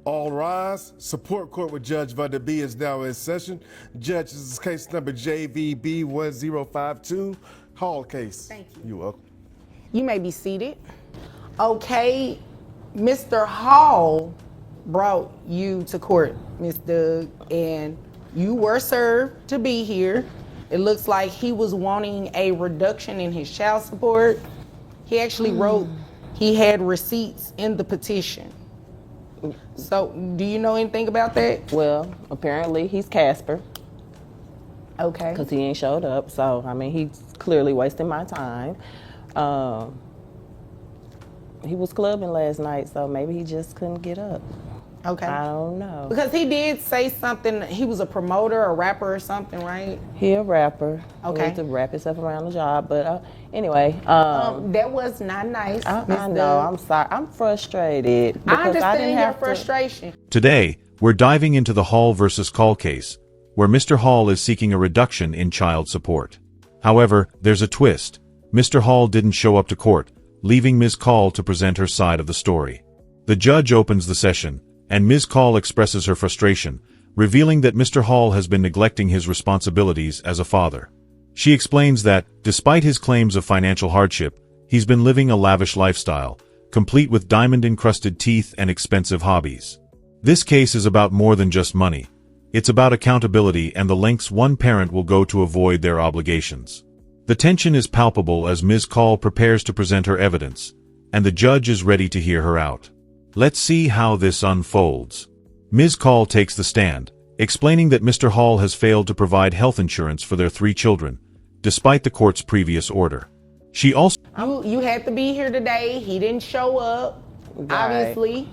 All rise. Support court with Judge Vanda B is now in session. Judge, this is case number JVB 1052. Hall case. Thank you. You're welcome. You may be seated. Okay, Mr. Hall brought you to court, Ms. Doug, and you were served to be here. It looks like he was wanting a reduction in his child support. He actually wrote he had receipts in the petition. So, do you know anything about that? Well, apparently he's Casper Okay. because he ain't showed up. So, I mean, he's clearly wasting my time. He was clubbing last night, so maybe he just couldn't get up. Okay. I don't know. Because he did say something, he was a promoter, a rapper or something, right? He a rapper. Okay. He likes to wrap himself around the job. But anyway, That was not nice. I Ms. know. Doug. I'm sorry. I'm frustrated. I because understand didn't your have to- frustration. Today, we're diving into the Hall versus Call case, where Mr. Hall is seeking a reduction in child support. However, there's a twist. Mr. Hall didn't show up to court, leaving Ms. Call to present her side of the story. The judge opens the session, and Ms. Call expresses her frustration, revealing that Mr. Hall has been neglecting his responsibilities as a father. She explains that, despite his claims of financial hardship, he's been living a lavish lifestyle, complete with diamond-encrusted teeth and expensive hobbies. This case is about more than just money. It's about accountability and the lengths one parent will go to avoid their obligations. The tension is palpable as Ms. Call prepares to present her evidence, and the judge is ready to hear her out. Let's see how this unfolds. Ms. Call takes the stand, explaining that Mr. Hall has failed to provide health insurance for their 3 children, despite the court's previous order. She also You had to be here today. He didn't show up, Right. obviously.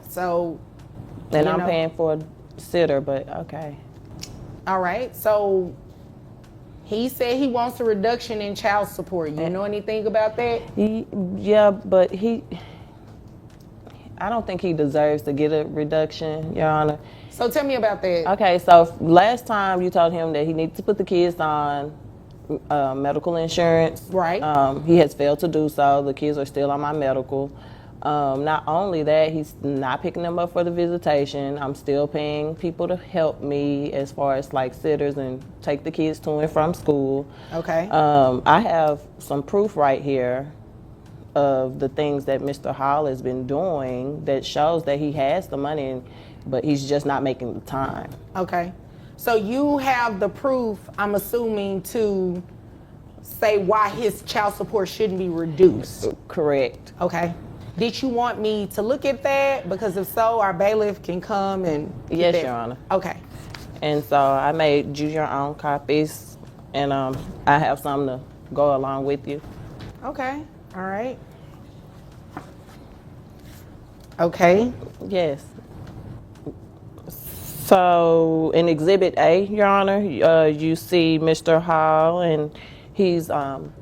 So, And you I'm know. paying for a sitter, but okay. All right. So, he said he wants a reduction in child support. You know anything about that? Yeah, but I don't think he deserves to get a reduction, Your Honor. So, tell me about that. Okay, so last time you told him that he needs to put the kids on medical insurance. Right. He has failed to do so. The kids are still on my medical. Not only that, he's not picking them up for the visitation. I'm still paying people to help me as far as like sitters and take the kids to and from school. Okay. I have some proof right here of the things that Mr. Hall has been doing that shows that he has the money, but he's just not making the time. Okay. So, you have the proof, I'm assuming, to say why his child support shouldn't be reduced. Correct. Okay. Did you want me to look at that? Because if so, our bailiff can come and get Yes, that. Your Honor. Okay. And so I made you your own copies, and I have some to go along with you. Okay. All right. Okay. Yes. So in Exhibit A, Your Honor, you see Mr. Hall, and he's gone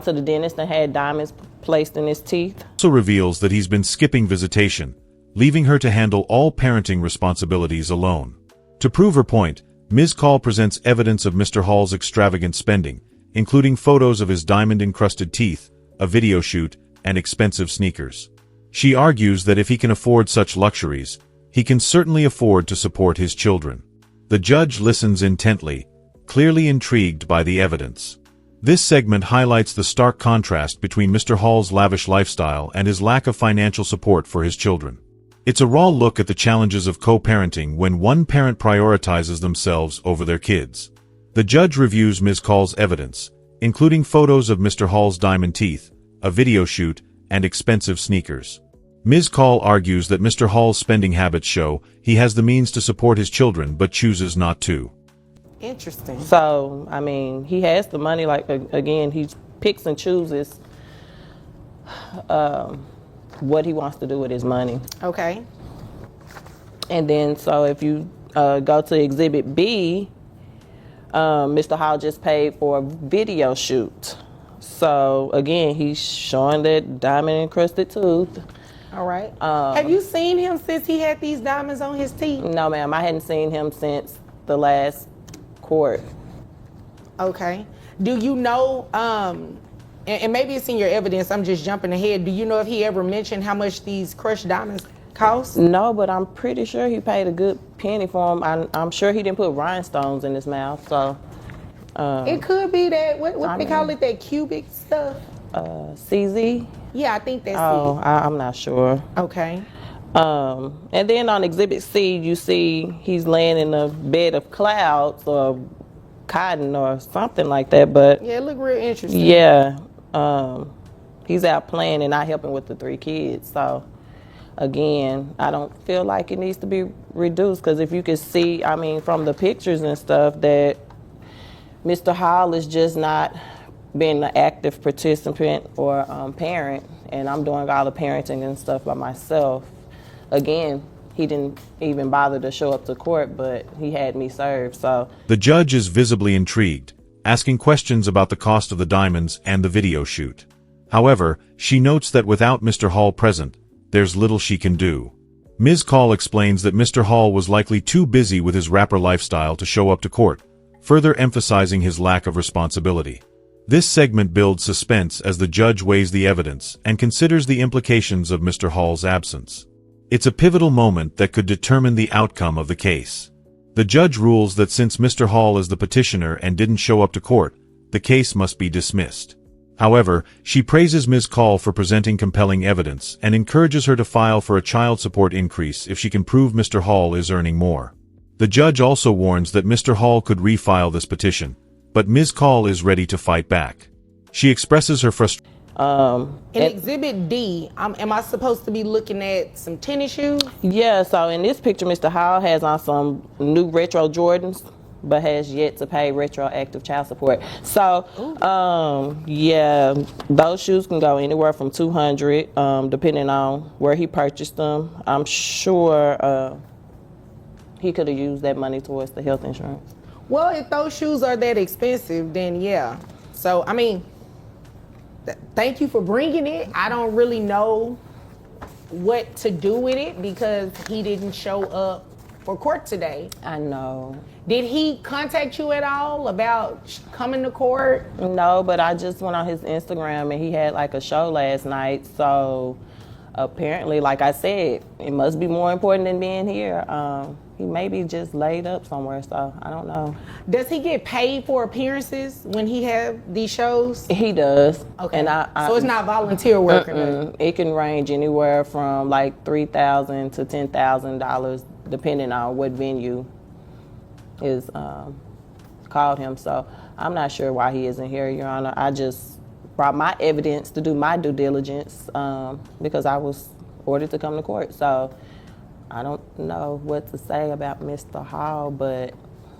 to the dentist and had diamonds placed in his teeth. reveals that he's been skipping visitation, leaving her to handle all parenting responsibilities alone. To prove her point, Ms. Call presents evidence of Mr. Hall's extravagant spending, including photos of his diamond-encrusted teeth, a video shoot, and expensive sneakers. She argues that if he can afford such luxuries, he can certainly afford to support his children. The judge listens intently, clearly intrigued by the evidence. This segment highlights the stark contrast between Mr. Hall's lavish lifestyle and his lack of financial support for his children. It's a raw look at the challenges of co-parenting when one parent prioritizes themselves over their kids. The judge reviews Ms. Call's evidence, including photos of Mr. Hall's diamond teeth, a video shoot, and expensive sneakers. Ms. Call argues that Mr. Hall's spending habits show he has the means to support his children but chooses not to. Interesting. So, I mean, he has the money, like, again, he picks and chooses what he wants to do with his money. Okay. And then, so if you go to Exhibit B, Mr. Hall just paid for a video shoot. So, again, he's showing that diamond-encrusted tooth. All right. Have you seen him since he had these diamonds on his teeth? No, ma'am, I hadn't seen him since the last court. Okay. Do you know, and maybe it's in your evidence, I'm just jumping ahead. Do you know if he ever mentioned how much these crushed diamonds cost? No, but I'm pretty sure he paid a good penny for him. I'm sure he didn't put rhinestones in his mouth, so. It could be that, what they call it, that cubic stuff? CZ? Yeah, I think that's Oh, I'm not sure. it. Okay. And then on Exhibit C, you see he's laying in a bed of clouds or cotton or something like that, but Yeah, it looked real interesting. yeah, he's out playing and not helping with the 3 kids, so. Again, I don't feel like it needs to be reduced because if you can see, I mean, from the pictures and stuff that Mr. Hall is just not being an active participant or parent, and I'm doing all the parenting and stuff by myself. Again, he didn't even bother to show up to court, but he had me served, so. The judge is visibly intrigued, asking questions about the cost of the diamonds and the video shoot. However, she notes that without Mr. Hall present, there's little she can do. Ms. Call explains that Mr. Hall was likely too busy with his rapper lifestyle to show up to court, further emphasizing his lack of responsibility. This segment builds suspense as the judge weighs the evidence and considers the implications of Mr. Hall's absence. It's a pivotal moment that could determine the outcome of the case. The judge rules that since Mr. Hall is the petitioner and didn't show up to court, the case must be dismissed. However, she praises Ms. Call for presenting compelling evidence and encourages her to file for a child support increase if she can prove Mr. Hall is earning more. The judge also warns that Mr. Hall could refile this petition, but Ms. Call is ready to fight back. She expresses her frustration. In Exhibit D, am I supposed to be looking at some tennis shoes? Yeah, so in this picture, Mr. Hall has on some new retro Jordans, but has yet to pay retroactive child support. So, yeah, those shoes can go anywhere from $200, depending on where he purchased them. I'm sure he could have used that money towards the health insurance. Well, if those shoes are that expensive, then yeah. So, I mean, thank you for bringing it. I don't really know what to do with it because he didn't show up for court today. I know. Did he contact you at all about coming to court? No, but I just went on his Instagram and he had like a show last night. So apparently, like I said, it must be more important than being here. He may be just laid up somewhere, so I don't know. Does he get paid for appearances when he have these shows? He does. Okay. And so it's not volunteer work or nothing? It can range anywhere from like $3,000 to $10,000 depending on what venue is called him. So I'm not sure why he isn't here, Your Honor. I just brought my evidence to do my due diligence because I was ordered to come to court. So I don't know what to say about Mr. Hall, but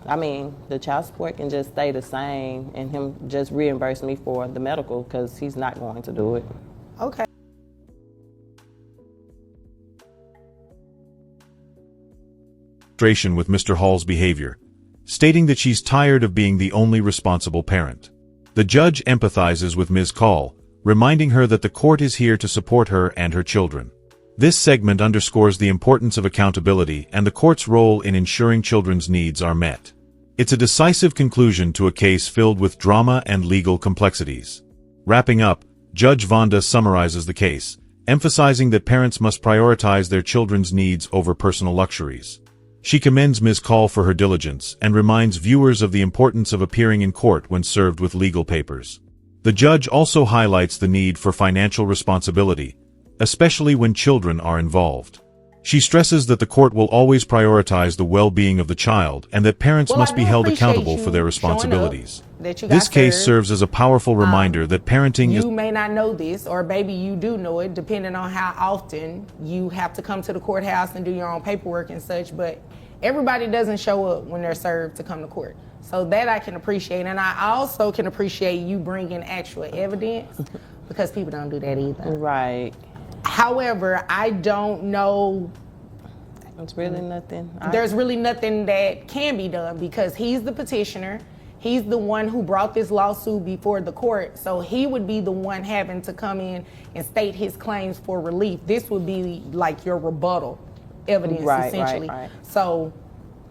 I mean, the child support can just stay the same and him just reimburse me for the medical because he's not going to do it. Okay. With Mr. Hall's behavior, stating that she's tired of being the only responsible parent. The judge empathizes with Ms. Call, reminding her that the court is here to support her and her children. This segment underscores the importance of accountability and the court's role in ensuring children's needs are met. It's a decisive conclusion to a case filled with drama and legal complexities. Wrapping up, Judge Vonda summarizes the case, emphasizing that parents must prioritize their children's needs over personal luxuries. She commends Ms. Call for her diligence and reminds viewers of the importance of appearing in court when served with legal papers. The judge also highlights the need for financial responsibility, especially when children are involved. She stresses that the court will always prioritize the well-being of the child and that parents must be held accountable for their responsibilities. This case serves as a powerful reminder that parenting is— You may not know this, or maybe you do know it, depending on how often you have to come to the courthouse and do your own paperwork and such, but everybody doesn't show up when they're served to come to court. So that I can appreciate, and I also can appreciate you bringing actual evidence because people don't do that either. Right. However, I don't know. It's really nothing. There's really nothing that can be done because he's the petitioner. He's the one who brought this lawsuit before the court. So he would be the one having to come in and state his claims for relief. This would be like your rebuttal evidence, essentially. Right. So,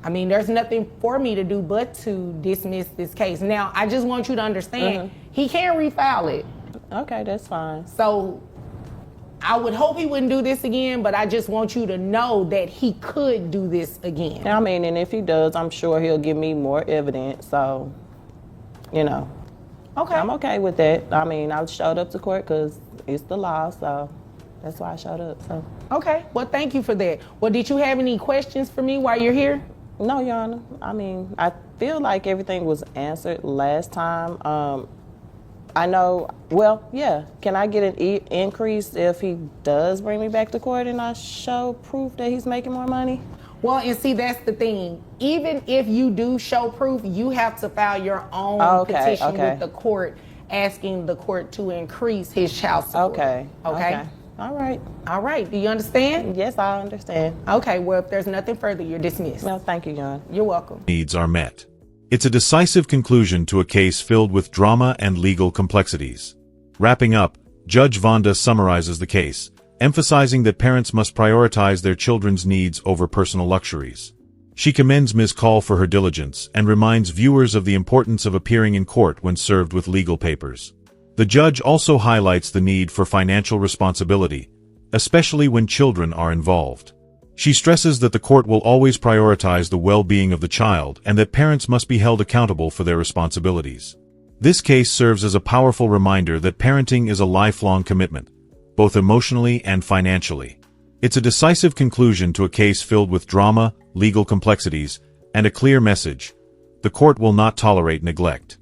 I mean, there's nothing for me to do but to dismiss this case. Now, I just want you to understand, he can't refile it. Okay, that's fine. So, I would hope he wouldn't do this again, but I just want you to know that he could do this again. I mean, and if he does, I'm sure he'll give me more evidence. So, you know, Okay. I'm okay with that. I mean, I showed up to court because it's the law, so that's why I showed up. So. Okay. Well, thank you for that. Well, did you have any questions for me while you're here? No, Your Honor. I mean, I feel like everything was answered last time. I know, well, yeah. Can I get an increase if he does bring me back to court and I show proof that he's making more money? Well, and see, that's the thing. Even if you do show proof, you have to file your own petition with the court asking the court to increase his child support. Okay. All right. All right. Do you understand? Yes, I understand. Okay. Well, if there's nothing further, you're dismissed. No, thank you, Your Honor. You're welcome. Needs are met. It's a decisive conclusion to a case filled with drama and legal complexities. Wrapping up, Judge Vonda summarizes the case, emphasizing that parents must prioritize their children's needs over personal luxuries. She commends Ms. Call for her diligence and reminds viewers of the importance of appearing in court when served with legal papers. The judge also highlights the need for financial responsibility, especially when children are involved. She stresses that the court will always prioritize the well-being of the child and that parents must be held accountable for their responsibilities. This case serves as a powerful reminder that parenting is a lifelong commitment, both emotionally and financially. It's a decisive conclusion to a case filled with drama, legal complexities, and a clear message: the court will not tolerate neglect.